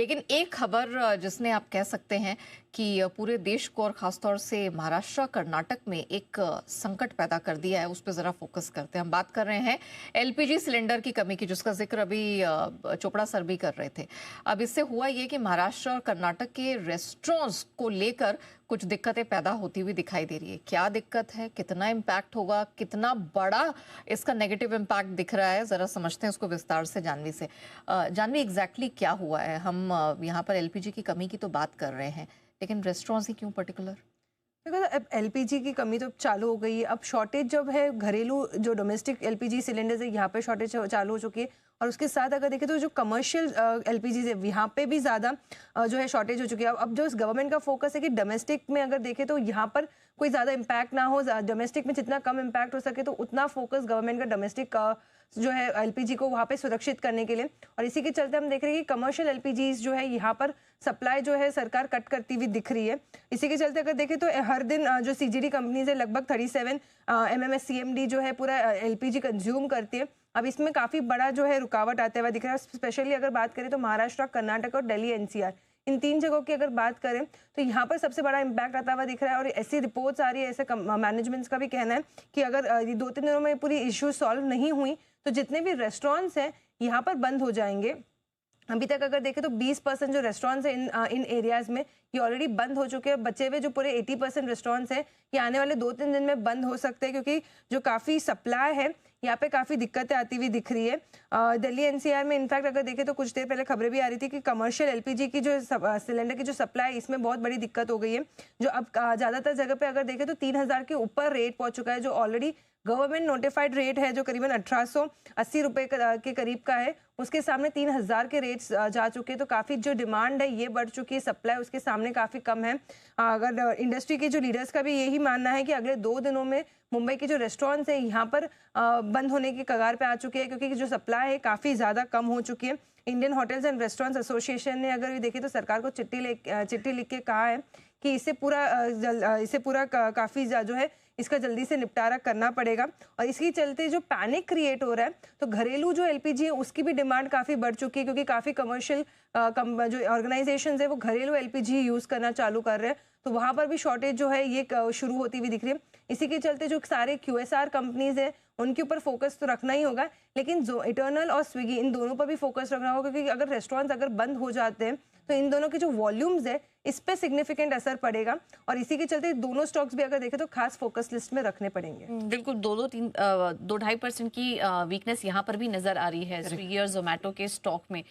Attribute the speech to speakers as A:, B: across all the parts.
A: लेकिन एक खबर जिसने आप कह सकते हैं कि पूरे देश को और खासतौर से महाराष्ट्र कर्नाटक में एक संकट पैदा कर दिया है, उस पर जरा फोकस करते हैं। हम बात कर रहे हैं एलपीजी सिलेंडर की कमी की, जिसका जिक्र अभी चोपड़ा सर भी कर रहे थे। अब इससे हुआ ये कि महाराष्ट्र और कर्नाटक के रेस्टोरेंट्स को लेकर कुछ दिक्कतें पैदा होती हुई दिखाई दे रही है। क्या दिक्कत है, कितना इम्पैक्ट होगा, कितना बड़ा इसका नेगेटिव इम्पैक्ट दिख रहा है, जरा समझते हैं उसको विस्तार से जानवी से। जानवी, एग्जैक्टली क्या हुआ है? हम यहाँ पर एलपीजी की कमी की तो बात कर रहे हैं, लेकिन रेस्टोरेंट्स ही क्यों पर्टिकुलर?
B: देखो, अब एलपीजी की कमी तो चालू हो गई है। अब शॉर्टेज जब है, घरेलू जो डोमेस्टिक एलपीजी सिलेंडर्स है यहाँ पे शॉर्टेज चालू हो चुकी है। और उसके साथ अगर देखें तो जो कमर्शियल एलपीजी है यहाँ पे भी ज़्यादा जो है शॉर्टेज हो चुकी है। अब जो गवर्नमेंट का फोकस है कि डोमेस्टिक में अगर देखें तो यहाँ पर कोई ज़्यादा इम्पैक्ट ना हो, डोमेस्टिक में जितना कम इम्पैक्ट हो सके तो उतना फोकस गवर्नमेंट का डोमेस्टिक जो है एलपीजी को वहाँ पे सुरक्षित करने के लिए। और इसी के चलते हम देख रहे हैं कि कमर्शियल एलपीजीज जो है यहाँ पर सप्लाई जो है सरकार कट करती हुई दिख रही है। इसी के चलते अगर देखें तो हर दिन जो सीजीडी कंपनीज है लगभग 37 एमएमएस जो है पूरा एलपीजी कंज्यूम करती है। अब इसमें काफ़ी बड़ा जो है रुकावट आते हुए दिख रहा है। स्पेशली अगर बात करें तो महाराष्ट्र, कर्नाटक और दिल्ली एनसीआर, इन तीन जगहों की अगर बात करें तो यहाँ पर सबसे बड़ा इम्पैक्ट आता हुआ दिख रहा है। और ऐसी रिपोर्ट्स आ रही है, ऐसे मैनेजमेंट्स का भी कहना है कि अगर ये 2-3 दिनों में पूरी इश्यू सॉल्व नहीं हुई तो जितने भी रेस्टोरेंट्स हैं यहाँ पर बंद हो जाएंगे। अभी तक अगर देखें तो 20% जो रेस्टोरेंट्स हैं इन एरियाज में ये ऑलरेडी बंद हो चुके हैं। बचे हुए जो पूरे 80% रेस्टोरेंट्स हैं ये आने वाले 2-3 दिन में बंद हो सकते हैं, क्योंकि जो काफ़ी सप्लाई है यहाँ पे काफ़ी दिक्कतें आती हुई दिख रही है। दिल्ली एनसीआर में इनफैक्ट अगर देखें तो कुछ देर पहले खबरें भी आ रही थी कि कमर्शियल एलपीजी की जो सिलेंडर की जो सप्लाई, इसमें बहुत बड़ी दिक्कत हो गई है। जो अब ज़्यादातर जगह पे अगर देखें तो 3000 के ऊपर रेट पहुंच चुका है, जो ऑलरेडी गवर्नमेंट नोटिफाइड रेट है जो करीबन 1880 रुपये के करीब का है। उसके सामने 3000 के रेट्स जा चुके हैं। तो काफ़ी जो डिमांड है ये बढ़ चुकी है, सप्लाई उसके सामने काफ़ी कम है। अगर इंडस्ट्री के जो लीडर्स का भी यही मानना है कि अगले 2 दिनों में मुंबई के जो रेस्टोरेंट्स हैं यहाँ पर बंद होने की कगार पे आ चुके हैं, क्योंकि जो सप्लाई है काफ़ी ज़्यादा कम हो चुकी है। Indian hotels and restaurants association ने अगर ये देखें तो सरकार को चिट्ठी लिख के कहा है कि इसे पूरा काफ़ी जो है इसका जल्दी से निपटारा करना पड़ेगा। और इसके चलते जो पैनिक क्रिएट हो रहा है तो घरेलू जो एलपीजी है उसकी भी डिमांड काफ़ी बढ़ चुकी है, क्योंकि काफ़ी कमर्शियल जो ऑर्गेनाइजेशंस है वो घरेलू एलपीजी यूज़ करना चालू कर रहे हैं। तो वहाँ पर भी शॉर्टेज जो है ये शुरू होती हुई दिख रही है। इसी के चलते जो सारे क्यूएसआर कंपनीज है उनके ऊपर फोकस तो रखना ही होगा, लेकिन जो इटर्नल और स्विगी इन दोनों पर भी फोकस रखना होगा, क्योंकि अगर रेस्टोरेंट्स अगर बंद हो जाते हैं तो इन दोनों के जो वॉल्यूम्स है इस पे सिग्निफिकेंट असर पड़ेगा। और इसी के चलते दोनों स्टॉक्स भी अगर देखें तो खास फोकस लिस्ट में रखने पड़ेंगे।
A: बिल्कुल, 2-2.5% की वीकनेस यहाँ पर भी नजर आ रही है स्विगी और जोमेटो के स्टॉक में।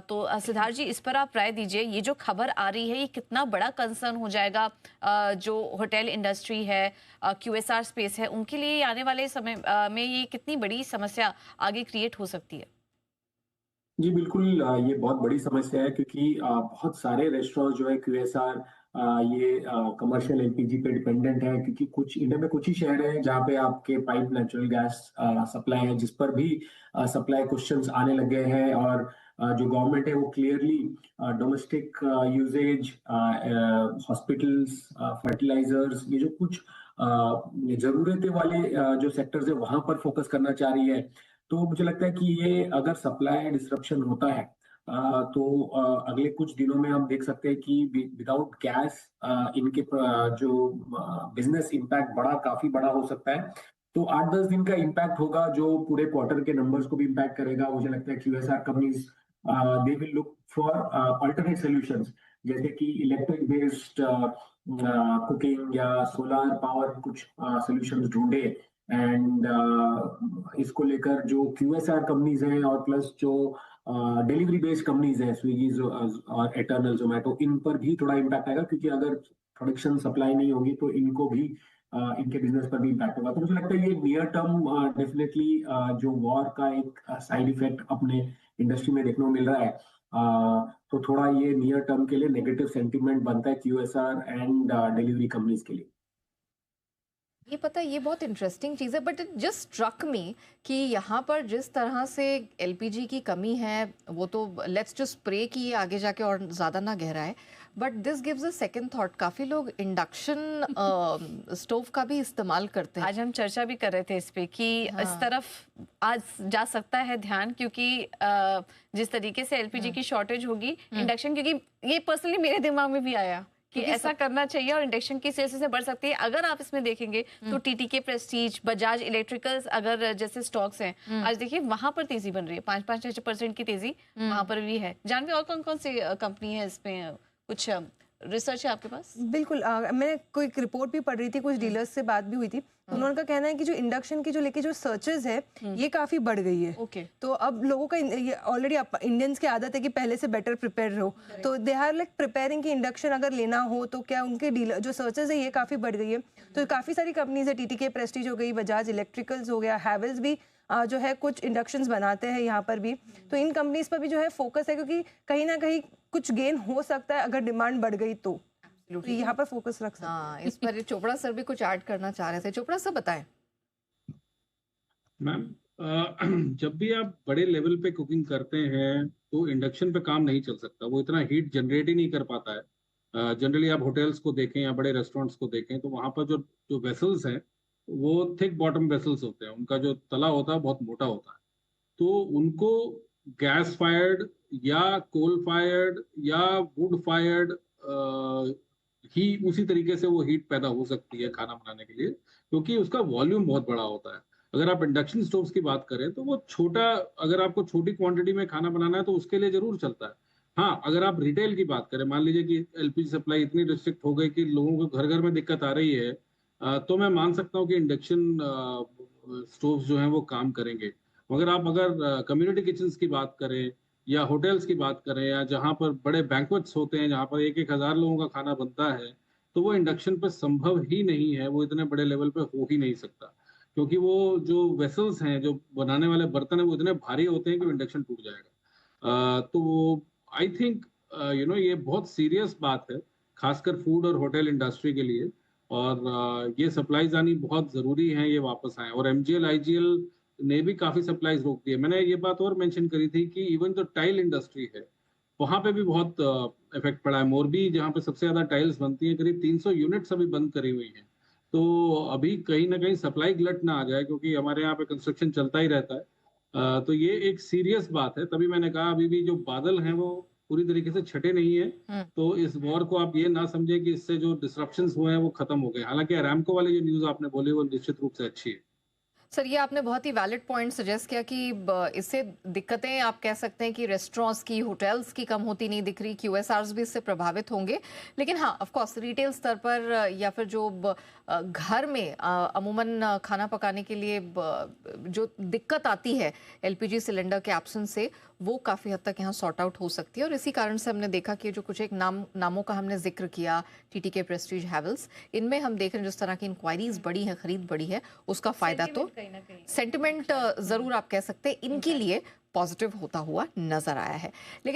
A: तो सिद्धार्थ जी, इस पर आप राय दीजिए। ये जो खबर आ रही है ये कितना बड़ा कंसर्न हो जाएगा जो होटल इंडस्ट्री है, क्यूएसआर स्पेस है, उनके लिए आने वाले समय में ये कितनी बड़ी समस्या आगे क्रिएट हो सकती है?
C: जी बिल्कुल, ये बहुत बड़ी समस्या है क्योंकि बहुत सारे रेस्टोरेंट जो है क्यूएसआर ये कमर्शियल एलपीजी पे डिपेंडेंट है, क्योंकि कुछ इंडिया में कुछ ही शहर हैं जहाँ पे आपके पाइप नेचुरल गैस सप्लाई है, जिस पर भी सप्लाई क्वेश्चंस आने लगे हैं। और जो गवर्नमेंट है वो clearly domestic usages, hospitals, fertilisers, ये जो कुछ जरूरतें वाले जो सेक्टर्स है वहां पर फोकस करना चाह रही है। तो मुझे लगता है कि ये अगर सप्लाई डिसरप्शन होता है तो अगले कुछ दिनों में हम देख सकते हैं कि विदाउट गैस इनके जो बिजनेस इम्पैक्ट काफी बड़ा हो सकता है। तो 8-10 दिन का इम्पैक्ट होगा जो पूरे क्वार्टर के नंबर्स को भी इम्पैक्ट करेगा। मुझे लगता है QSR companies they will look for alternate solutions, जैसे कि इलेक्ट्रिक बेस्ड कुकिंग या सोलर पावर कुछ सॉल्यूशंस ढूंढे। एंड इसको लेकर जो क्यूएसआर कंपनीज हैं और प्लस जो डिलीवरी बेस्ड कंपनीज हैं, स्विगी और एटर्नल, जोमेटो, इन पर भी थोड़ा इम्पैक्ट आएगा, क्योंकि अगर प्रोडक्शन सप्लाई नहीं होगी तो इनको भी इनके बिजनेस पर भी इम्पैक्ट होगा। तो मुझे लगता है ये नियर टर्म डेफिनेटली जो वॉर का एक साइड इफेक्ट अपने इंडस्ट्री में देखने को मिल रहा है। तो थोड़ा ये नियर टर्म के लिए नेगेटिव सेंटीमेंट बनता है क्यूएसआर एंड डिलीवरी कंपनीज के लिए।
A: ये पता है, ये बहुत इंटरेस्टिंग चीज़ है, but it just struck me कि यहाँ पर जिस तरह से एलपीजी की कमी है, वो तो लेट्स जस्ट प्रे कि ये आगे जाके और ज़्यादा ना गहराए, but this gives a second thought. काफ़ी लोग इंडक्शन स्टोव का भी इस्तेमाल करते हैं।
D: आज हम चर्चा भी कर रहे थे इस पे कि इस तरफ आज जा सकता है ध्यान, क्योंकि जिस तरीके से एलपीजी की शॉर्टेज होगी, इंडक्शन, क्योंकि ये पर्सनली मेरे दिमाग में भी आया कि ऐसा करना चाहिए और इंडक्शन की सेल्स से बढ़ सकती है। अगर आप इसमें देखेंगे तो टीटीके प्रेस्टीज, बजाज इलेक्ट्रिकल्स, अगर जैसे स्टॉक्स हैं, आज देखिए वहां पर तेजी बन रही है, 5-6% की तेजी वहां पर भी है। जानवी और कौन कौन सी कंपनी है इसमें, कुछ रिसर्च है आपके पास?
B: बिल्कुल, मैंने कोई रिपोर्ट भी पढ़ रही थी, कुछ डीलर्स से बात भी हुई थी, तो उन्होंने का कहना है कि जो इंडक्शन की जो लेके जो सर्चेज है ये काफी बढ़ गई है।
D: ओके।
B: तो अब लोगों का ऑलरेडी इंडियंस की आदत है कि पहले से बेटर प्रिपेयर रहो, तो दे आर लाइक प्रिपेयरिंग कि इंडक्शन अगर लेना हो तो क्या उनके डीलर जो सर्चेज है ये काफी बढ़ गई है। तो काफी सारी कंपनीज है, टीटीके प्रेस्टीज हो गई, बजाज इलेक्ट्रिकल्स हो गया, हैवेल्स भी जो है कुछ इंडक्शंस बनाते हैं यहाँ पर भी। तो इन कंपनीज पर भी जो है फोकस है, क्योंकि कहीं ना कहीं कुछ गेन हो सकता है अगर डिमांड बढ़ गई तो यहाँ पर फोकस रख सकते हैं।
A: हाँ, इस पर चोपड़ा सर भी कुछ ऐड करना चाह रहे थे। चोपड़ा सर बताएं।
E: मैम, जब भी आप बड़े लेवल पे कुकिंग करते हैं तो इंडक्शन पे काम नहीं चल सकता, वो इतना हीट जनरेट ही नहीं कर पाता है। जनरली आप होटल्स को देखें या बड़े रेस्टोरेंट्स को देखें तो वहाँ पर जो जो वेसल्स हैं वो थिक बॉटम वेसल्स होते हैं, उनका जो तला होता है बहुत मोटा होता है, तो उनको गैस फायर्ड या कोल फायर्ड या वुड फायर्ड ही उसी तरीके से वो हीट पैदा हो सकती है खाना बनाने के लिए, क्योंकि उसका वॉल्यूम बहुत बड़ा होता है। अगर आप इंडक्शन स्टोव्स की बात करें तो वो छोटा, अगर आपको छोटी क्वांटिटी में खाना बनाना है तो उसके लिए जरूर चलता है। हाँ, अगर आप रिटेल की बात करें, मान लीजिए कि एलपीजी सप्लाई इतनी रिस्ट्रिक्ट हो गई कि लोगों को घर घर में दिक्कत आ रही है, तो मैं मान सकता हूँ कि इंडक्शन स्टोव्स जो हैं वो काम करेंगे। मगर आप अगर कम्युनिटी किचन्स की बात करें या होटल्स की बात करें या जहाँ पर बड़े बैंक्वेट्स होते हैं जहाँ पर 1,000 लोगों का खाना बनता है, तो वो इंडक्शन पर संभव ही नहीं है, वो इतने बड़े लेवल पे हो ही नहीं सकता, क्योंकि वो जो वेसल्स हैं, जो बनाने वाले बर्तन है, वो इतने भारी होते हैं कि इंडक्शन टूट जाएगा। तो आई थिंक ये बहुत सीरियस बात है, खासकर फूड और होटल इंडस्ट्री के लिए, और ये सप्लाईज आनी बहुत जरूरी है, ये वापस आए। और एमजीएल आईजीएल ने भी काफी सप्लाईज रोक दी है। मैंने ये बात और मेंशन करी थी कि इवन जो टाइल इंडस्ट्री है वहां पे भी बहुत इफेक्ट पड़ा है। मोरबी, जहाँ पे सबसे ज्यादा टाइल्स बनती है, करीब 300 यूनिट्स अभी बंद करी हुई हैं। तो अभी कहीं ना कहीं सप्लाई गलत ना आ जाए, क्योंकि हमारे यहाँ पे कंस्ट्रक्शन चलता ही रहता है। तो ये एक सीरियस बात है। तभी मैंने कहा अभी भी जो बादल हैं वो पूरी तरीके से छटे नहीं है, तो इस वॉर को आप ये ना समझे कि इससे जो डिसरप्शंस हुए हैं वो खत्म हो गए। हालांकि अरामको वाली जो न्यूज आपने बोली वो निश्चित रूप से अच्छी है।
A: सर, ये आपने बहुत ही वैलिड पॉइंट सजेस्ट किया कि इससे दिक्कतें आप कह सकते हैं कि रेस्टोरेंट्स की, होटल्स की कम होती नहीं दिख रही, क्यूएसआर्स भी इससे प्रभावित होंगे। लेकिन हाँ, ऑफ कोर्स रिटेल स्तर पर या फिर जो घर में अमूमन खाना पकाने के लिए जो दिक्कत आती है एलपीजी सिलेंडर के एब्सेंस से, वो काफ़ी हद तक यहाँ सॉर्ट आउट हो सकती है। और इसी कारण से हमने देखा कि जो कुछ एक नामों का हमने जिक्र किया, टीटीके प्रेस्टीज, हैवेल्स, इनमें हम देख रहे हैं जिस तरह की इंक्वायरीज बढ़ी है, खरीद बढ़ी है, उसका फायदा तो सेंटिमेंट जरूर आप कह सकते हैं इनके लिए पॉजिटिव होता हुआ नजर आया है। लेकिन